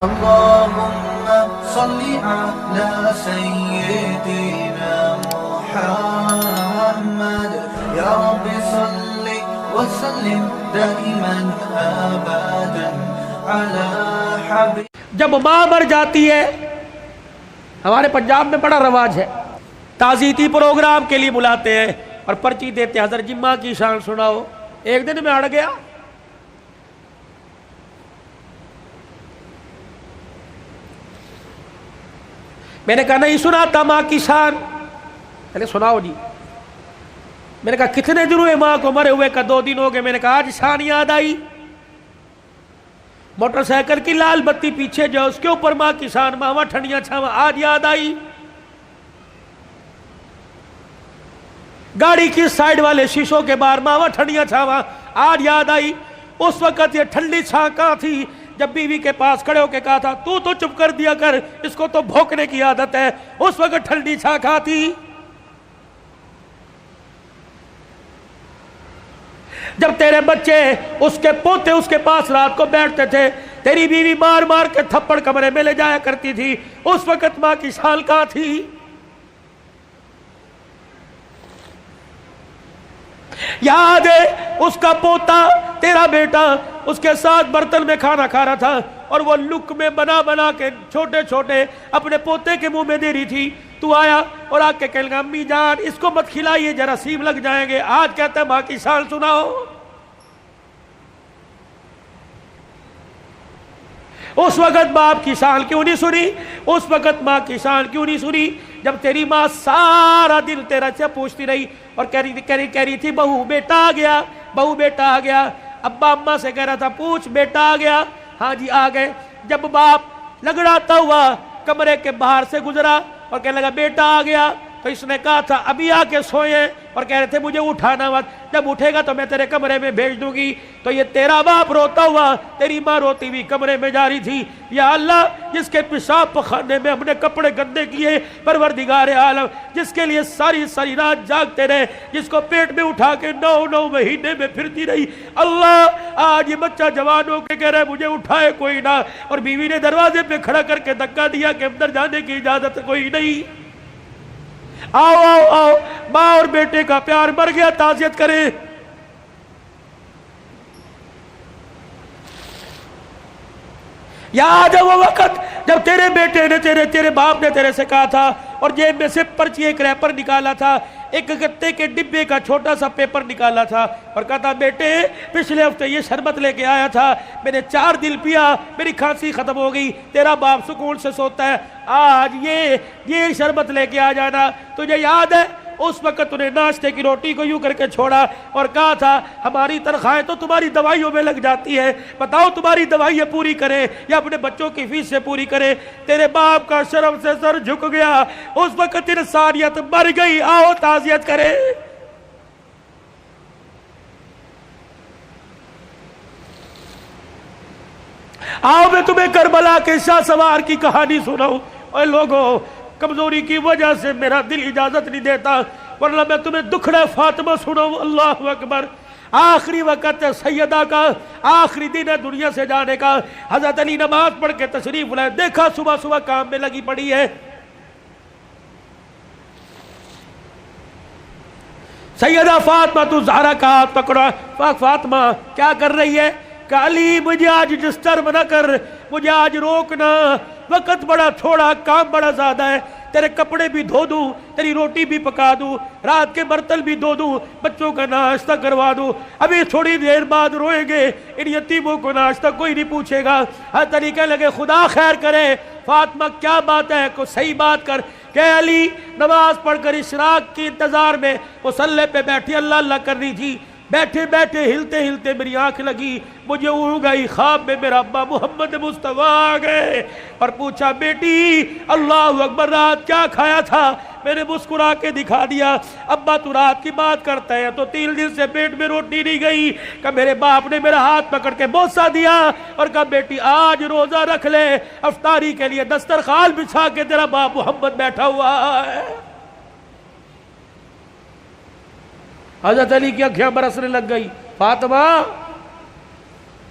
اللهم صل على سيدنا محمد يا رب صل وسلم دائما ابدا على حبيب. جب ماں مر جاتی ہے، ہمارے پنجاب میں بڑا رواج ہے، تعزیتی پروگرام کے لیے بلاتے ہیں اور پرچی دیتے ہیں، حضرت جی ماں کی شان سناؤ. ایک دن میں اڑ گیا، میں نے کہا نہیں سناتا ماں کی شان. میں نے سناؤ جی. میں نے کہا کتنے دن ہوئے ماں کو مرے ہوئے؟ کا 2 دن ہو گئے. میں نے کہا آج شان یاد آئی. موٹر سائیکل کی لال بتی پیچھے جو اس کے اوپر ماں کی شان، ماما ٹھنڈیاں چھاواں، آج یاد آئی. گاڑی کی سائیڈ والے شیشوں کے باہر ماما ٹھنڈیاں چھاواں، آج یاد آئی. اس وقت یہ ٹھنڈی چھاں کہاں تھی جب بیوی کے پاس کھڑے ہو کے کہا تھا تو چپ کر دیا کر، اس کو تو بھونکنے کی عادت ہے. اس وقت ٹھنڈی چھاں کہاں تھی؟ جب تیرے بچے، اس کے پوتے اس کے پاس رات کو بیٹھتے تھے، تیری بیوی مار مار کے تھپڑ کمرے میں لے جایا کرتی تھی، اس وقت ماں کی شان کہاں تھی؟ یاد ہے اس کا پوتا تیرا بیٹا اس کے ساتھ برتن میں کھانا کھا رہا تھا اور وہ لک میں بنا بنا کے چھوٹے چھوٹے اپنے پوتے کے منہ میں دے رہی تھی. تو آیا اور آ کے کہنے لگا امی جان اس کو مت کھلائیے، جراثیم لگ جائیں گے. آج کہتا ہے ماں کی شان سناؤ. اس وقت باپ کی شان کیوں نہیں سنی؟ اس وقت ماں کی شان کیوں نہیں سنی؟ جب تیری ماں سارا دن تیرا سے پوچھتی رہی اور کہہ رہی تھی بہو بیٹا آ گیا، بہو بیٹا آ گیا. ابا اماں سے کہہ رہا تھا پوچھ بیٹا آ گیا؟ ہاں جی آ گئے. جب باپ لگڑاتا ہوا کمرے کے باہر سے گزرا اور کہنے لگا بیٹا آ گیا، تو اس نے کہا تھا ابھی آ کے سوئے اور کہہ رہے تھے مجھے اٹھانا مت، جب اٹھے گا تو میں تیرے کمرے میں بھیج دوں گی. تو یہ تیرا باپ روتا ہوا تیری ماں روتی ہوئی کمرے میں جا رہی تھی. یا اللہ جس کے پیشاب پخانے میں ہم نے کپڑے گندے کیے، پروردگار عالم جس کے لیے ساری ساری رات جاگتے رہے، جس کو پیٹ میں اٹھا کے 9 مہینے میں پھرتی رہی، اللہ آج یہ بچہ جوان ہو کے کہہ رہا ہے مجھے اٹھائے کوئی نہ، اور بیوی نے دروازے پہ کھڑا کر کے دھکا دیا کہ اندر جانے کی اجازت کوئی نہیں. آؤ آؤ آؤ، ماں اور بیٹے کا پیار مر گیا، تعزیت کریں. یاد ہے وہ وقت جب تیرے بیٹے نے تیرے باپ نے تیرے سے کہا تھا اور جیب میں سے پرچی ایک ریپر نکالا تھا، ایک گتے کے ڈبے کا چھوٹا سا پیپر نکالا تھا اور کہا تھا بیٹے پچھلے ہفتے یہ شربت لے کے آیا تھا، میں نے 4 دن پیا، میری کھانسی ختم ہو گئی، تیرا باپ سکون سے سوتا ہے، آج یہ شربت لے کے آ جانا. تجھے یاد ہے اس وقت انہیں ناشتے کی روٹی کو یوں کر کے چھوڑا اور کہا تھا ہماری تنخواہیں تو تمہاری دوائیوں میں لگ جاتی ہے، بتاؤ تمہاری دوائیاں پوری کریں یا اپنے بچوں کی فیس سے پوری کریں. تیرے باپ کا شرم سے سر جھک گیا، اس وقت انسانیت مر گئی. آؤ تعزیت کریں. آؤ میں تمہیں کربلا کے شاہ سوار کی کہانی سناؤں. اے لوگوں کمزوری کی وجہ سے میرا دل اجازت نہیں دیتا، ورنہ میں تمہیں دکھڑا فاطمہ سناؤں. اللہ اکبر. آخری وقت سیدہ کا، آخری دن ہے دنیا سے جانے کا. حضرت علی نماز پڑھ کے تشریف لائے، دیکھا صبح صبح کام میں لگی پڑی ہے. سیدہ فاطمہ تو زہرا کا ہاتھ پکڑا. فاطمہ کیا کر رہی ہے؟ کہ علی مجھے آج ڈسٹرب نہ کر، مجھے آج روکنا، وقت بڑا تھوڑا، کام بڑا زیادہ ہے. تیرے کپڑے بھی دھو دوں، تیری روٹی بھی پکا دوں، رات کے برتن بھی دھو دوں، بچوں کا ناشتہ کروا دوں، ابھی تھوڑی دیر بعد روئیں گے، ان یتیموں کو ناشتہ کوئی نہیں پوچھے گا. ہر طریقے لگے خدا خیر کرے. فاطمہ کیا بات ہے؟ کوئی صحیح بات کر. کہ علی نماز پڑھ کر اشراق کے انتظار میں مصلی پہ بیٹھی اللہ اللہ کر رہی تھی. بیٹھے بیٹھے ہلتے ہلتے میری آنکھ لگی، مجھے اڑ گئی، خواب میں میرا ابا محمد مصطفیٰ آ گئے اور پوچھا بیٹی اللہ اکبر رات کیا کھایا تھا؟ میں نے مسکرا کے دکھا دیا. ابا تو رات کی بات کرتا ہے تو 3 دن سے پیٹ میں روٹی نہیں گئی. کہ میرے باپ نے میرا ہاتھ پکڑ کے بوسہ دیا اور کہا بیٹی آج روزہ رکھ لے، افطاری کے لیے دسترخوان بچھا کے تیرا باپ محمد بیٹھا ہوا ہے. حضرت علی کی آنکھیں برسنے لگ گئی. فاطمہ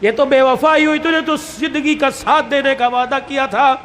یہ تو بے وفائی ہوئی، تجھے تو زندگی کا ساتھ دینے کا وعدہ کیا تھا،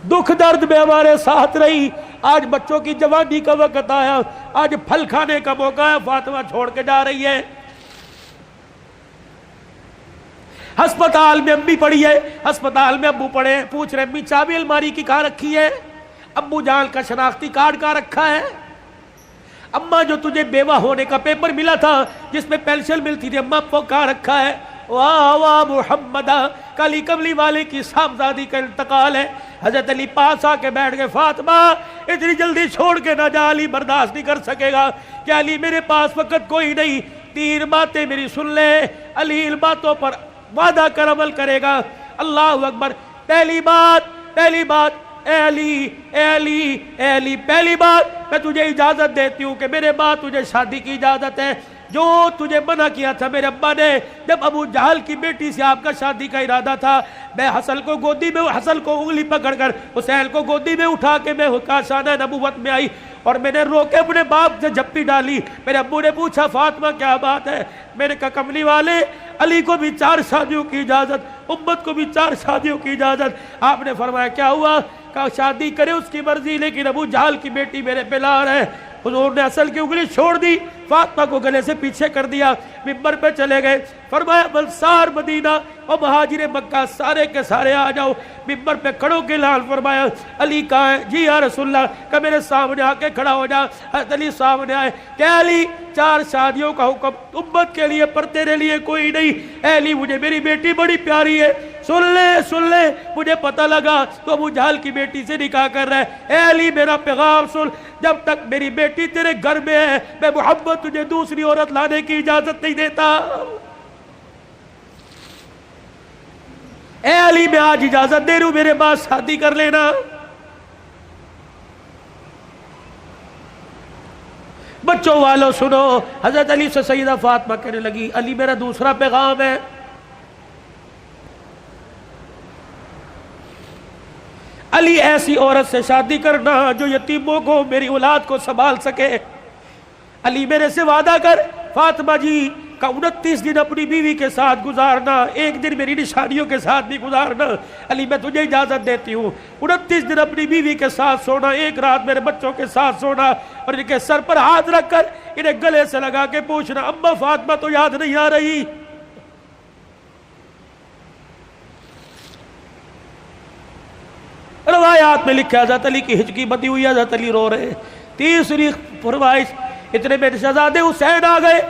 دکھ درد میں ہمارے ساتھ رہی، آج بچوں کی جوانی کا وقت آیا، آج پھل کھانے کا موقع ہے، فاطمہ چھوڑ کے جا رہی ہے۔ ہسپتال میں امی پڑی ہے، ہسپتال میں ابو پڑے، پوچھ رہے امی چابی الماری کی کہاں رکھی ہے؟ ابو جان کا شناختی کارڈ کہاں رکھا ہے؟ اماں جو تجھے بیوہ ہونے کا پیپر ملا تھا جس میں پینشن ملتی تھی، اماں وہ کہاں رکھا ہے؟ واہ واہ محمدہ، کالی کملی والے کی صاحبزادی کا انتقال ہے۔ حضرت علی پاس آ کے بیٹھ گئے، فاطمہ اتنی جلدی چھوڑ کے نہ جا، علی برداشت نہیں کر سکے گا۔ کہ علی میرے پاس وقت کوئی نہیں، 3 باتیں میری سن لے، علی ان باتوں پر وعدہ کر عمل کرے گا۔ اللہ اکبر۔ پہلی بات اے علی اے علی اے علی، پہلی بات میں تجھے اجازت دیتی ہوں کہ میرے بعد تجھے شادی کی اجازت ہے۔ جو تجھے منع کیا تھا میرے ابا نے، جب ابو جہل کی بیٹی سے آپ کا شادی کا ارادہ تھا، میں حسن کو گودی میں، حسن کو انگلی پکڑ کر حسین کو گودی میں اٹھا کے میں کاشانہ نبوت میں آئی اور میں نے رو کے اپنے باپ سے جھپی ڈالی۔ میرے ابو نے پوچھا فاطمہ کیا بات ہے؟ میں نے کہا کملی والے، علی کو بھی 4 شادیوں کی اجازت، امت کو بھی 4 شادیوں کی اجازت۔ آپ نے فرمایا کیا ہوا؟ کہا شادی کرے اس کی مرضی، لیکن ابو جہل کی بیٹی میرے پہ لار ہے۔ حضور نے اصل کی انگلی چھوڑ دی، فاطمہ کو گلے سے پیچھے کر دیا، منبر پہ چلے گئے۔ فرمایا انصار مدینہ اور مہاجر مکہ سارے کے سارے آ جاؤ۔ منبر پہ کھڑوں کے لال فرمایا علی کہاں ہے؟ جی یا رسول اللہ، کہ میرے سامنے آ کے کھڑا ہو جا۔ حضرت علی سامنے آئے کہ علی 4 شادیوں کا حکم امت کے لیے پر تیرے لیے کوئی نہیں۔ اے علی مجھے میری بیٹی بڑی پیاری ہے، سن لے مجھے پتہ لگا تو ابو جہل کی بیٹی سے نکاح کر رہا ہے۔ اے علی میرا پیغام سن، جب تک میری بیٹی تیرے گھر میں ہے میں محمد تجھے دوسری عورت لانے کی اجازت نہیں دیتا۔ اے علی میں آج اجازت دے رہا ہوں، میرے بعد شادی کر لینا۔ بچوں والوں سنو، حضرت علی سے سیدہ فاطمہ کہنے لگی علی میرا دوسرا پیغام ہے، علی ایسی عورت سے شادی کرنا جو یتیموں کو، میری اولاد کو سنبھال سکے۔ علی میرے سے وعدہ کر فاطمہ جی کا 29 دن اپنی بیوی کے ساتھ گزارنا، 1 دن میری نشانیوں کے ساتھ بھی گزارنا۔ علی میں تجھے اجازت دیتی ہوں، 29 دن اپنی بیوی کے ساتھ سونا، 1 رات میرے بچوں کے ساتھ سونا، اور ان کے سر پر ہاتھ رکھ کر انہیں گلے سے لگا کے پوچھنا اما فاطمہ تو یاد نہیں آ رہی؟ روایات میں لکھا حضرت علی کی ہچکی بندی ہوئی، حضرت علی رو رہے۔ تیسری فرمائش، اتنے میں شہزادے حسین آ گئے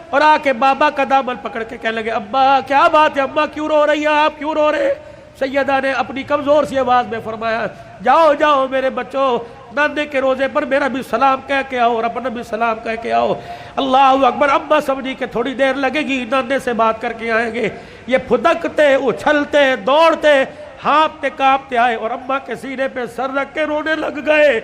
اور آ کے بابا کا دامن پکڑ کے کہنے لگے ابا کیا بات ہے، اماں کیوں رو رہی ہیں، آپ کیوں رو رہے؟ سیدہ نے اپنی کمزور سی آواز میں فرمایا جاؤ جاؤ میرے بچوں، نانے کے روزے پر میرا بھی سلام کہہ کے آؤ اور اپنا بھی سلام کہہ کے آؤ۔ اللہ اکبر۔ اماں سمجھی کہ تھوڑی دیر لگے گی، نانے سے بات کر کے آئیں گے۔ یہ پھدکتے اچھلتے دوڑتے ہانپتے کانپتے آئے اور اماں کے سینے پہ سر رکھ کے رونے لگ گئے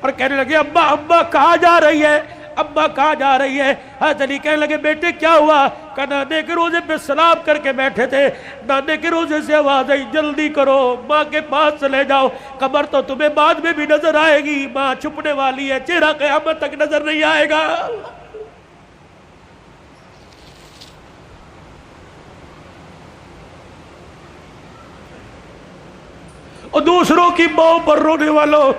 اور کہنے لگے ابا ابا کہاں جا رہی ہے، ابا کہاں جا رہی ہے؟ حضرت علی کہنے لگے بیٹے کیا ہوا؟ کہ نانے کے روزے پہ سلام کر کے بیٹھے تھے، نانے کے روزے سے آواز آئی جلدی کرو ماں کے پاس چلے جاؤ، قبر تو تمہیں بعد میں بھی نظر آئے گی، ماں چھپنے والی ہے، چہرہ قیامت تک نظر نہیں آئے گا۔ اور دوسروں کی ماں پر رونے والوں،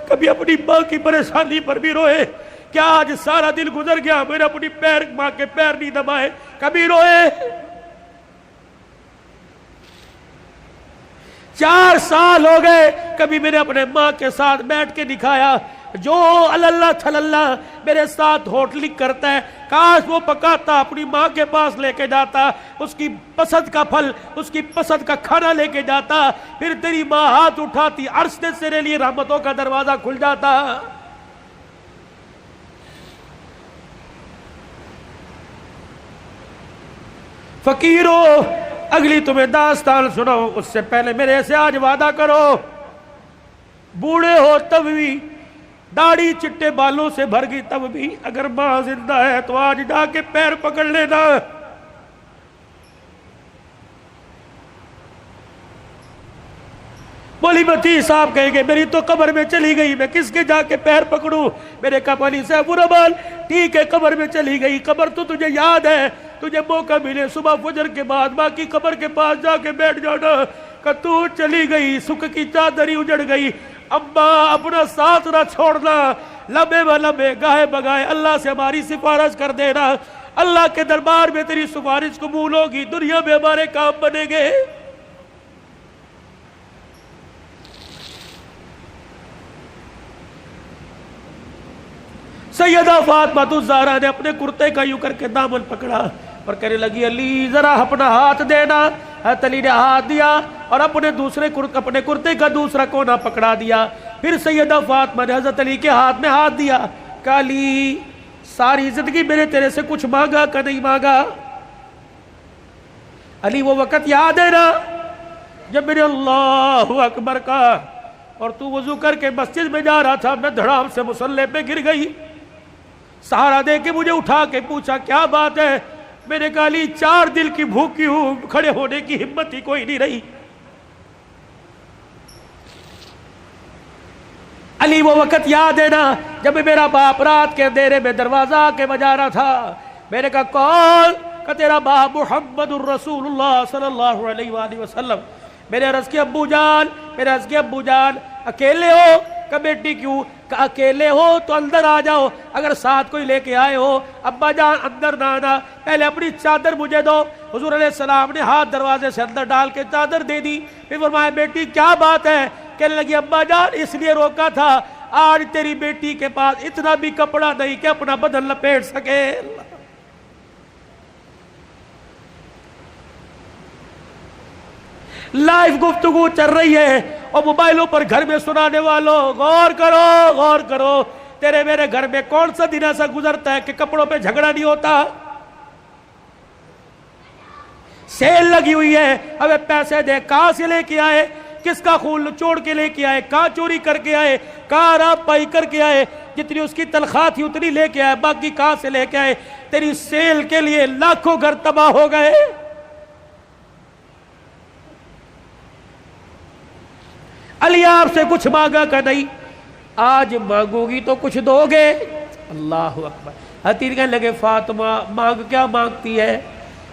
کبھی اپنی ماں کی پریشانی پر بھی روئے۔ کیا آج سارا دن گزر گیا میرے اپنی ماں کے پیر نہیں دبائے، کبھی روئے؟ 4 سال ہو گئے کبھی میرے اپنے ماں کے ساتھ بیٹھ کے دکھایا، جو اللہ تھلاللہ میرے ساتھ ہوٹلنگ کرتا ہے کاش وہ پکاتا اپنی ماں کے پاس لے کے جاتا، اس کی پسند کا پھل، اس کی پسند کا کھانا لے کے جاتا، پھر تیری ماں ہاتھ اٹھاتی، عرش سے تیرے لیے رحمتوں کا دروازہ کھل جاتا۔ فقیرو اگلی تمہیں داستان سناؤ، اس سے پہلے میرے سے آج وعدہ کرو، بوڑھے ہو تب بھی، داڑھی چٹے بالوں سے بھر گئی تب بھی، اگر ماں زندہ ہے تو آج جا کے پیر پکڑ لینا۔ بولی بتی صاحب کہیں گے میری تو قبر میں چلی گئی، میں کس کے جا کے پیر پکڑوں؟ میرے کہا علی صاحب برابر ٹھیک ہے، قبر میں چلی گئی، قبر تو تجھے یاد ہے، تجھے موقع ملے صبح فجر کے بعد ماں کی قبر کے پاس جا کے بیٹھ جانا کہ تو چلی گئی، سکھ کی چادری اجڑ گئی، اماں اپنا ساتھ نہ چھوڑنا، لمبے و لمبے گاہے بگائے اللہ سے ہماری سفارش کر دینا، اللہ کے دربار میں تیری سفارش قبول ہوگی، دنیا میں ہمارے کام بنے گے۔ سیدہ فاطمہ الزہرا نے اپنے کرتے کا یوں کر کے دامن پکڑا اور کہنے لگی علی ذرا اپنا ہاتھ دینا۔ حضرت علی نے ہاتھ دیا اور اپنے کرتے کا دوسرا کونا پکڑا دیا۔ پھر سیدہ فاطمہ نے حضرت علی کے ہاتھ میں ہاتھ دیا، کہا علی ساری زندگی میں نے تیرے سے کچھ مانگا کہ نہیں مانگا؟ علی وہ وقت یاد ہے نا جب میں نے اللہ اکبر کہا اور تو وضو کر کے مسجد میں جا رہا تھا، میں دھڑام سے مصلی پہ گر گئی، سہارا دے کے مجھے اٹھا کے پوچھا کیا بات ہے؟ میں نے کہا علی 4 دل کی بھوکی ہوں، کھڑے ہونے کی ہمت ہی کوئی نہیں رہی۔ علی وہ وقت یاد ہے نا جب میرا باپ رات کے اندھیرے میں دروازہ آ کے بجا رہا تھا، میں نے کہا کون؟ کہ تیرا باپ محمد الرسول اللہ صلی اللہ علیہ وآلہ وسلم۔ میرے عرض کی ابو جان اکیلے ہو؟ کہ بیٹی کیوں؟ کہ اکیلے ہو تو اندر آ جاؤ، اگر ساتھ کوئی لے کے آئے ہو ابا جان اندر نہ آنا، پہلے اپنی چادر مجھے دو۔ حضور علیہ السلام نے ہاتھ دروازے سے اندر ڈال کے چادر دے دی، پھر فرمایا بیٹی کیا بات ہے؟ کہنے لگی ابا جان اس لیے روکا تھا، آج تیری بیٹی کے پاس اتنا بھی کپڑا نہیں کہ اپنا بدن لپیٹ سکے۔ لائیو گفتگو چل رہی ہے اور موبائلوں پر گھر میں سنانے والوں غور کرو، تیرے میرے گھر میں کون سا دن ایسا گزرتا ہے کہ کپڑوں پہ جھگڑا نہیں ہوتا؟ سیل لگی ہوئی ہے، اب پیسے دے، کہاں سے لے کے آئے؟ کس کا خون چوڑ کے لے کے آئے؟ کہاں چوری کر کے آئے؟ کہاں راب پائی کر کے آئے؟ جتنی اس کی تنخواہ تھی اتنی لے کے آئے، باقی کہاں سے لے کے آئے؟ تیری سیل کے لیے لاکھوں گھر تباہ ہو گئے۔ علی آپ سے کچھ مانگا کہ نہیں؟ آج مانگو گی تو کچھ دو گے؟ اللہ اکبر۔ حتیر کہنے لگے فاطمہ مانگ کیا مانگتی ہے؟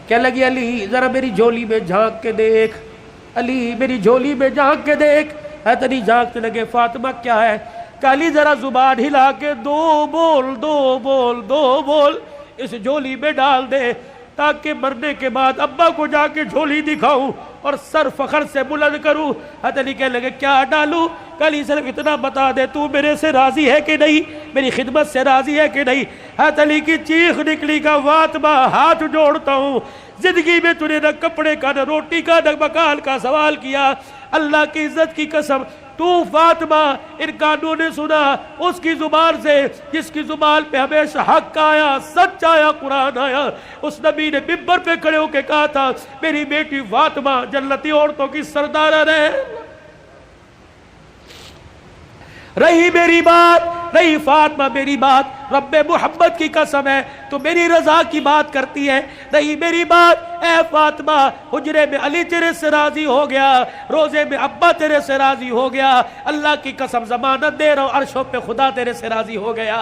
کہنے لگی علی ذرا میری جھولی میں جھانک کے دیکھ، علی میری جھولی میں جھانک کے دیکھ۔ حضرت علی جھانکنے لگے فاطمہ کیا ہے؟ کہ علی ذرا زبان ہلا کے دو بول اس جھولی میں ڈال دے تاکہ مرنے کے بعد ابا کو جا کے جھولی دکھاؤں اور سر فخر سے بلند کروں۔ حضرت علی کہنے لگے کیا ڈالوں؟ کہ علی صرف اتنا بتا دے تو میرے سے راضی ہے کہ نہیں، میری خدمت سے راضی ہے کہ نہیں؟ حضرت علی کی چیخ نکلی کا فاطمہ ہاتھ جوڑتا ہوں، زندگی میں تُو نے نہ کپڑے کا نہ روٹی کا نہ مکان کا سوال کیا، اللہ کی عزت کی قسم تو فاطمہ ان کانوں نے سنا اس کی زبان سے جس کی زبان پہ ہمیشہ حق آیا، سچ آیا، قرآن آیا۔ اس نبی نے ممبر پہ کھڑے ہو کے کہا تھا میری بیٹی فاطمہ جنتی عورتوں کی سردارہ رہے۔ رہی میری بات، رہی فاطمہ میری بات، رب محمد کی قسم ہے تو میری رضا کی بات کرتی ہے، رہی میری بات اے فاطمہ حجرے میں علی تیرے سے راضی ہو گیا، روزے میں ابا تیرے سے راضی ہو گیا، اللہ کی قسم ضمانت دے رہا ہوں عرشوں پہ خدا تیرے سے راضی ہو گیا۔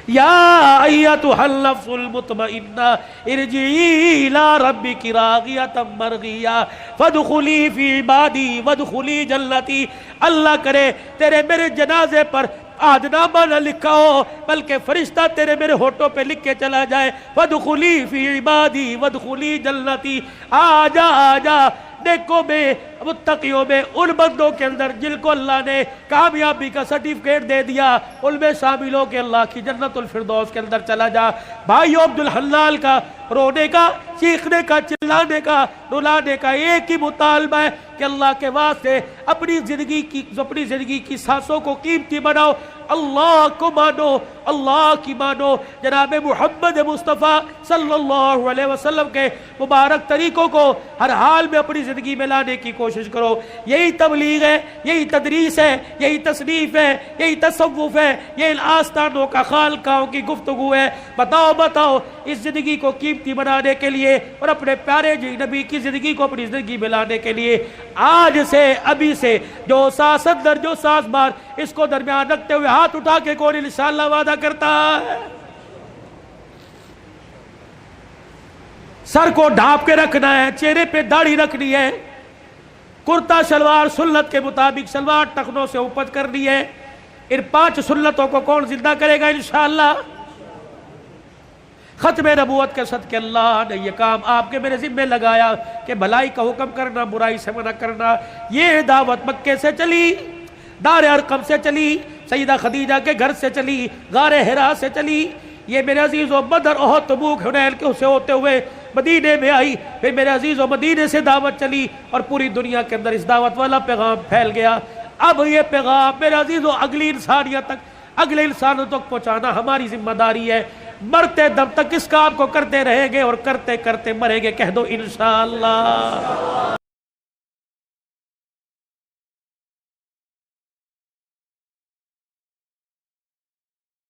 یا ایتھا النفس المطمئنہ ارجعی الی ربک راضیۃ مرضیہ فادخلی فی عبادی وادخلی جنتی۔ اللہ کرے تیرے میرے جنازے پر آدنامہ نہ لکھا ہو بلکہ فرشتہ تیرے میرے ہوٹوں پہ لکھ کے چلا جائے وادخلی فی عبادی وادخلی جنتی۔ آجا نیکوں میں متقیوں میں ان بندوں کے اندر جن کو اللہ نے کامیابی کا سرٹیفکیٹ دے دیا ان میں شامل ہو کے اللہ کی جنت الفردوس کے اندر چلا جا۔ بھائیو عبدالحلال کا رونے کا، چیخنے کا، چلانے کا، رلانے کا ایک ہی مطالبہ ہے کہ اللہ کے واسطے اپنی زندگی کی سانسوں کو قیمتی بناؤ، اللہ کو مانو، اللہ کی مانو، جناب محمد مصطفیٰ صلی اللہ علیہ وسلم کے مبارک طریقوں کو ہر حال میں اپنی زندگی میں لانے کی کوشش کرو۔ یہی تبلیغ ہے، یہی تدریس ہے، یہی تصنیف ہے، یہی تصوف ہے، یہ آستانوں کا خالقاہوں کی گفتگو ہے۔ بتاؤ اس زندگی کو قیمتی بنانے کے لیے اور اپنے پیارے نبی کی زندگی کو اپنی زندگی میں لانے کے لیے آج سے ابھی سے جو ساس اندر جو ساس بار اس کو درمیان رکھتے ہوئے ہاتھ اٹھا کے کون انشاءاللہ وعدہ کرتا ہے؟ سر کو ڈھانپ کے رکھنا ہے، چہرے پہ داڑھی رکھنی ہے، کرتا شلوار سنت کے مطابق شلوار ٹخنوں سے اوپر کرنی ہے۔ ان 5 سنتوں کو کون زندہ کرے گا انشاءاللہ؟ ختم نبوت کے صدقے اللہ نے یہ کام آپ کے میرے ذمہ لگایا کہ بھلائی کا حکم کرنا، برائی سے منع کرنا۔ یہ دعوت مکے سے چلی، دار ارقم سے چلی، سیدہ خدیجہ کے گھر سے چلی، غار حرا سے چلی، یہ میرے عزیزو بدر احد تبوک حنین کے سے ہوتے ہوئے مدینے میں آئی، پھر میرے عزیزو مدینے سے دعوت چلی اور پوری دنیا کے اندر اس دعوت والا پیغام پھیل گیا۔ اب یہ پیغام میرے عزیزو اگلی انسانیت تک، اگلے انسانوں تک پہنچانا ہماری ذمہ داری ہے۔ مرتے دم تک اس کام کو کرتے رہیں گے اور کرتے کرتے مریں گے۔ کہہ دو انشاءاللہ۔